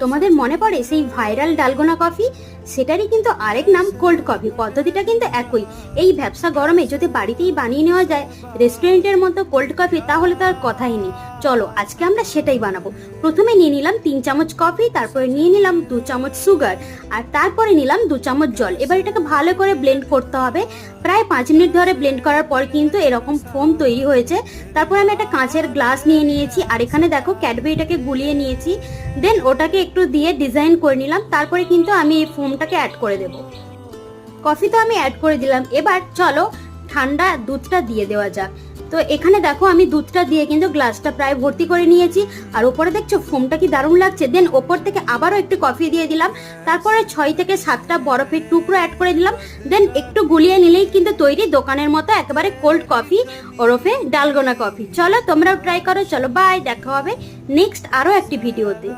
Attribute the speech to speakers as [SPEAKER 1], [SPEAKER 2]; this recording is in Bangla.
[SPEAKER 1] তোমাদের মনে পড়ে সেই ভাইরাল ডালগোনা কফি? সেটারই কিন্তু আরেক নাম কোল্ড কফি। পদ্ধতিটা কিন্তু একই। এই ভ্যাপসা গরমে যদি বাড়িতেই বানিয়ে নেওয়া যায় রেস্টুরেন্টের মতো কোল্ড কফি, তাহলে তার কথাই নেই। চলো আজকে আমরা সেটাই বানাবো। প্রথমে নিয়ে নিলাম 3 চামচ কফি, তারপরে নিয়ে নিলাম 2 চামচ সুগার, আর তারপরে নিলাম 2 চামচ জল। এবার এটাকে ভালো করে ব্লেন্ড করতে হবে। প্রায় 5 মিনিট ধরে ব্লেন্ড করার পর কিন্তু এরকম ফোম তৈরি হয়েছে। তারপর আমি একটা কাঁচের গ্লাস নিয়ে নিয়েছি, আর এখানে দেখো ক্যাডবেরিটাকে গুলিয়ে নিয়েছি। দেন ওটাকে একটু দিয়ে ডিজাইন করে নিলাম। তারপরে কিন্তু আমি এই ফোমটাকে অ্যাড করে দেব। কফি তো আমি অ্যাড করে দিলাম। এবার চলো ঠান্ডা দুধটা দিয়ে দেওয়া যাক। তো এখানে দেখো আমি দুধটা দিয়ে কিন্তু গ্লাসটা প্রায় ভর্তি করে নিয়েছি। আর ওপরে দেখছো ফোমটা কি দারুণ লাগছে। দেন ওপর থেকে আবারও একটু কফি দিয়ে দিলাম। তারপরে 6 থেকে 7টা বরফের টুকরো অ্যাড করে দিলাম। দেন একটু গুলিয়ে নিলেই কিন্তু তৈরি দোকানের মতো একেবারে কোল্ড কফি, ওরফে ডালগোনা কফি। চলো তোমরাও ট্রাই করো। চলো বাই, দেখা হবে নেক্সট আরো একটি ভিডিওতে।